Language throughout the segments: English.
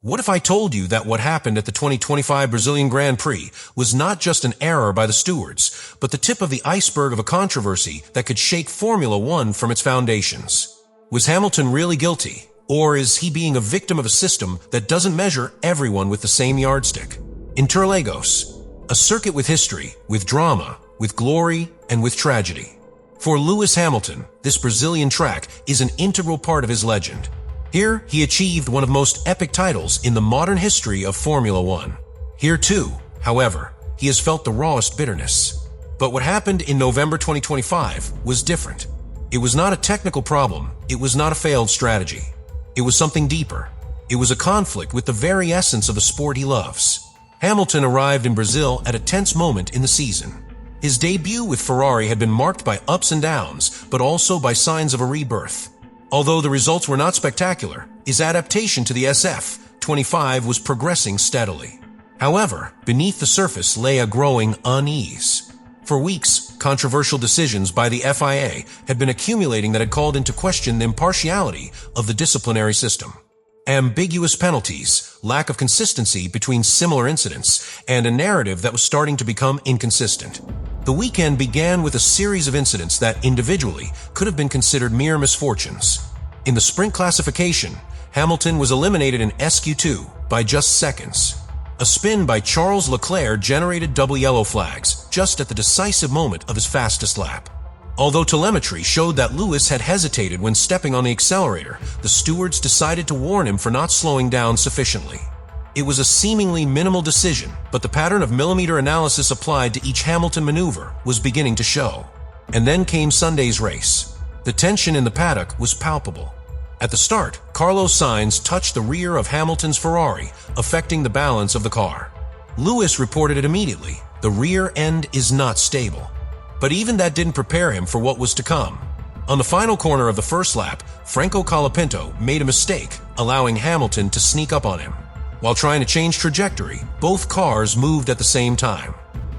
What if I told you that what happened at the 2025 Brazilian Grand Prix was not just an error by the stewards, but the tip of the iceberg of a controversy that could shake Formula One from its foundations? Was Hamilton really guilty, or is he being a victim of a system that doesn't measure everyone with the same yardstick? Interlagos, a circuit with history, with drama, with glory, and with tragedy. For Lewis Hamilton, this Brazilian track is an integral part of his legend. Here, he achieved one of the most epic titles in the modern history of Formula One. Here too, however, he has felt the rawest bitterness. But what happened in November 2025 was different. It was not a technical problem, it was not a failed strategy. It was something deeper. It was a conflict with the very essence of the sport he loves. Hamilton arrived in Brazil at a tense moment in the season. His debut with Ferrari had been marked by ups and downs, but also by signs of a rebirth. Although the results were not spectacular, his adaptation to the SF25 was progressing steadily. However, beneath the surface lay a growing unease. For weeks, controversial decisions by the FIA had been accumulating that had called into question the impartiality of the disciplinary system. Ambiguous penalties, lack of consistency between similar incidents, and a narrative that was starting to become inconsistent. The weekend began with a series of incidents that individually could have been considered mere misfortunes. In the sprint classification, Hamilton was eliminated in SQ2 by just seconds. A spin by Charles Leclerc generated double yellow flags just at the decisive moment of his fastest lap. Although telemetry showed that Lewis had hesitated when stepping on the accelerator, the stewards decided to warn him for not slowing down sufficiently. It was a seemingly minimal decision, but the pattern of millimeter analysis applied to each Hamilton maneuver was beginning to show. And then came Sunday's race. The tension in the paddock was palpable. At the start, Carlos Sainz touched the rear of Hamilton's Ferrari, affecting the balance of the car. Lewis reported it immediately. The rear end is not stable. But even that didn't prepare him for what was to come. On the final corner of the first lap, Franco Colapinto made a mistake, allowing Hamilton to sneak up on him. While trying to change trajectory, both cars moved at the same time.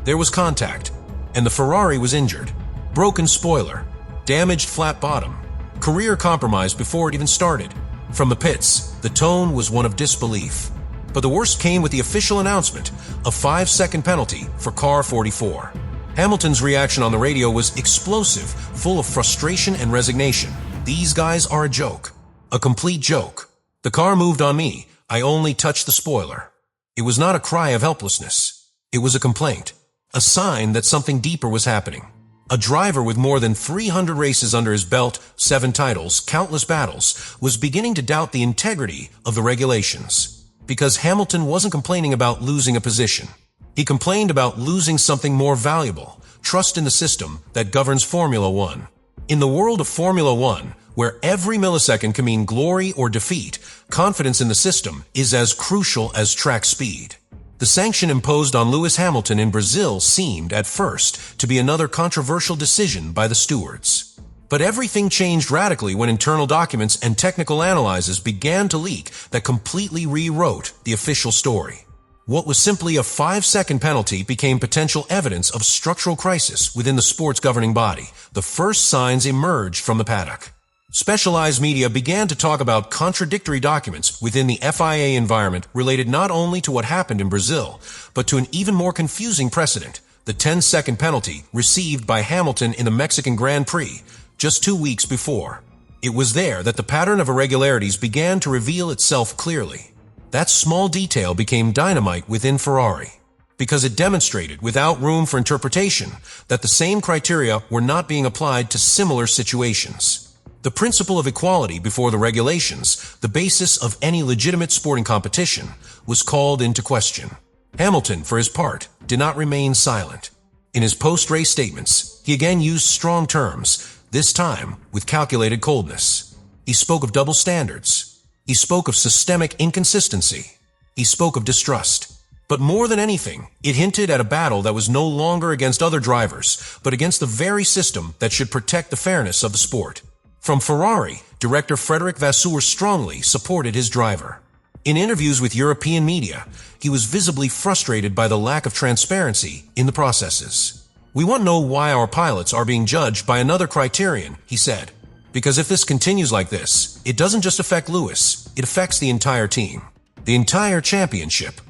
There was contact, and the Ferrari was injured. Broken spoiler, damaged flat bottom, career compromise before it even started. From the pits, the tone was one of disbelief. But the worst came with the official announcement, a 5-second penalty for car 44. Hamilton's reaction on the radio was explosive, full of frustration and resignation. These guys are a joke. A complete joke. The car moved on me. I only touched the spoiler. It was not a cry of helplessness. It was a complaint. A sign that something deeper was happening. A driver with more than 300 races under his belt, 7 titles, countless battles, was beginning to doubt the integrity of the regulations. Because Hamilton wasn't complaining about losing a position. He complained about losing something more valuable, trust in the system that governs Formula One. In the world of Formula One, where every millisecond can mean glory or defeat, confidence in the system is as crucial as track speed. The sanction imposed on Lewis Hamilton in Brazil seemed, at first, to be another controversial decision by the stewards. But everything changed radically when internal documents and technical analyses began to leak that completely rewrote the official story. What was simply a 5-second penalty became potential evidence of structural crisis within the sport's governing body. The first signs emerged from the paddock. Specialized media began to talk about contradictory documents within the FIA environment related not only to what happened in Brazil, but to an even more confusing precedent, the 10-second penalty received by Hamilton in the Mexican Grand Prix just 2 weeks before. It was there that the pattern of irregularities began to reveal itself clearly. That small detail became dynamite within Ferrari, because it demonstrated, without room for interpretation, that the same criteria were not being applied to similar situations. The principle of equality before the regulations, the basis of any legitimate sporting competition, was called into question. Hamilton, for his part, did not remain silent. In his post-race statements, he again used strong terms, this time with calculated coldness. He spoke of double standards. He spoke of systemic inconsistency. He spoke of distrust. But more than anything, it hinted at a battle that was no longer against other drivers, but against the very system that should protect the fairness of the sport. From Ferrari, director Frédéric Vasseur strongly supported his driver. In interviews with European media, he was visibly frustrated by the lack of transparency in the processes. "We want to know why our pilots are being judged by another criterion," he said. "Because if this continues like this, it doesn't just affect Lewis, it affects the entire team." the entire championship.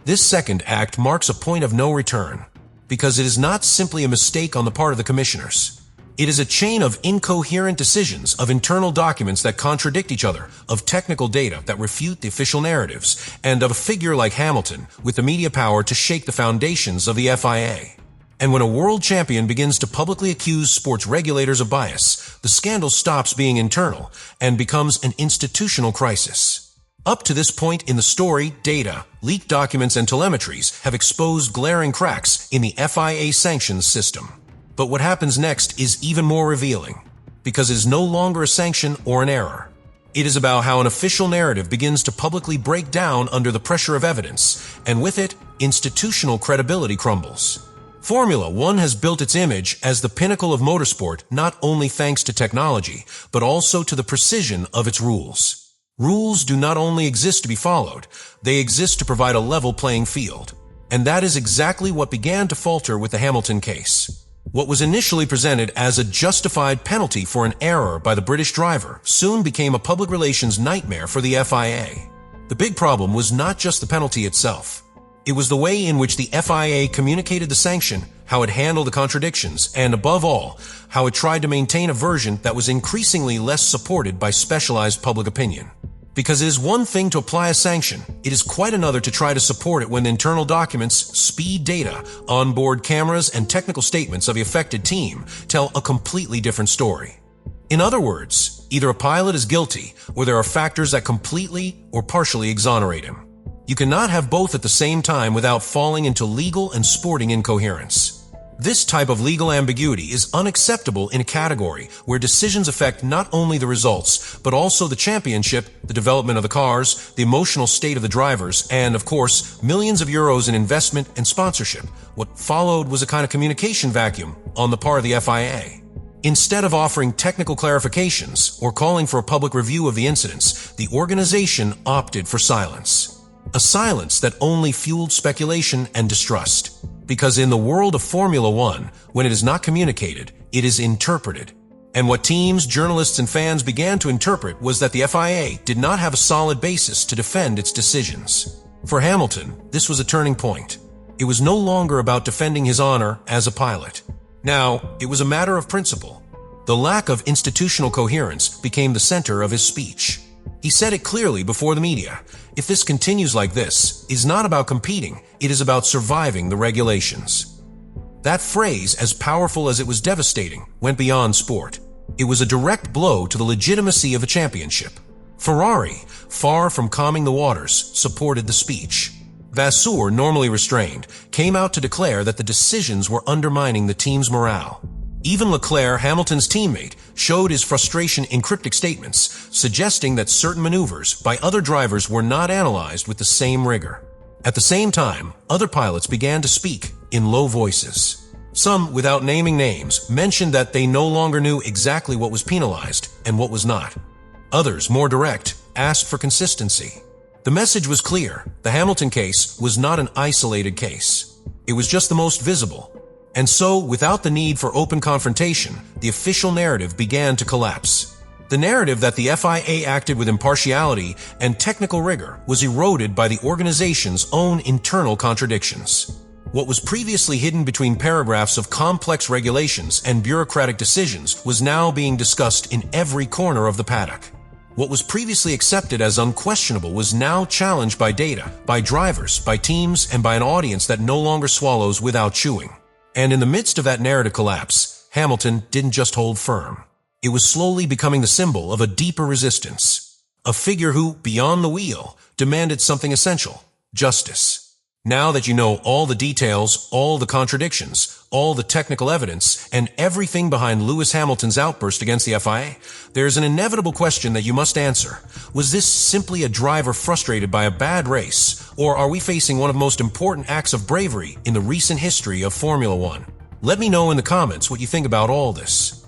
This second act marks a point of no return, because it is not simply a mistake on the part of the commissioners. It is a chain of incoherent decisions, of internal documents that contradict each other, of technical data that refute the official narratives, and of a figure like Hamilton with the media power to shake the foundations of the FIA. And when a world champion begins to publicly accuse sports regulators of bias, the scandal stops being internal and becomes an institutional crisis. Up to this point in the story, data, leaked documents, and telemetries have exposed glaring cracks in the FIA sanctions system. But what happens next is even more revealing, because it is no longer a sanction or an error. It is about how an official narrative begins to publicly break down under the pressure of evidence, and with it, institutional credibility crumbles. Formula One has built its image as the pinnacle of motorsport not only thanks to technology, but also to the precision of its rules. Rules do not only exist to be followed, they exist to provide a level playing field. And that is exactly what began to falter with the Hamilton case. What was initially presented as a justified penalty for an error by the British driver soon became a public relations nightmare for the FIA. The big problem was not just the penalty itself. It was the way in which the FIA communicated the sanction, how it handled the contradictions, and above all, how it tried to maintain a version that was increasingly less supported by specialized public opinion. Because it is one thing to apply a sanction, it is quite another to try to support it when internal documents, speed data, onboard cameras, and technical statements of the affected team tell a completely different story. In other words, either a pilot is guilty, or there are factors that completely or partially exonerate him. You cannot have both at the same time without falling into legal and sporting incoherence. This type of legal ambiguity is unacceptable in a category where decisions affect not only the results, but also the championship, the development of the cars, the emotional state of the drivers, and, of course, millions of euros in investment and sponsorship. What followed was a kind of communication vacuum on the part of the FIA. Instead of offering technical clarifications or calling for a public review of the incidents, the organization opted for silence. A silence that only fueled speculation and distrust. Because in the world of Formula One, when it is not communicated, it is interpreted. And what teams, journalists, and fans began to interpret was that the FIA did not have a solid basis to defend its decisions. For Hamilton, this was a turning point. It was no longer about defending his honor as a pilot. Now, it was a matter of principle. The lack of institutional coherence became the center of his speech. He said it clearly before the media. If this continues like this, it is not about competing, it is about surviving the regulations. That phrase, as powerful as it was devastating, went beyond sport. It was a direct blow to the legitimacy of a championship. Ferrari, far from calming the waters, supported the speech. Vasseur, normally restrained, came out to declare that the decisions were undermining the team's morale. Even Leclerc, Hamilton's teammate, showed his frustration in cryptic statements, suggesting that certain maneuvers by other drivers were not analyzed with the same rigor. At the same time, other pilots began to speak in low voices. Some, without naming names, mentioned that they no longer knew exactly what was penalized and what was not. Others, more direct, asked for consistency. The message was clear. The Hamilton case was not an isolated case. It was just the most visible. And so, without the need for open confrontation, the official narrative began to collapse. The narrative that the FIA acted with impartiality and technical rigor was eroded by the organization's own internal contradictions. What was previously hidden between paragraphs of complex regulations and bureaucratic decisions was now being discussed in every corner of the paddock. What was previously accepted as unquestionable was now challenged by data, by drivers, by teams, and by an audience that no longer swallows without chewing. And in the midst of that narrative collapse, Hamilton didn't just hold firm. It was slowly becoming the symbol of a deeper resistance. A figure who, beyond the wheel, demanded something essential: justice. Now that you know all the details, all the contradictions, all the technical evidence, and everything behind Lewis Hamilton's outburst against the FIA, there's an inevitable question that you must answer. Was this simply a driver frustrated by a bad race, or are we facing one of the most important acts of bravery in the recent history of Formula One? Let me know in the comments what you think about all this.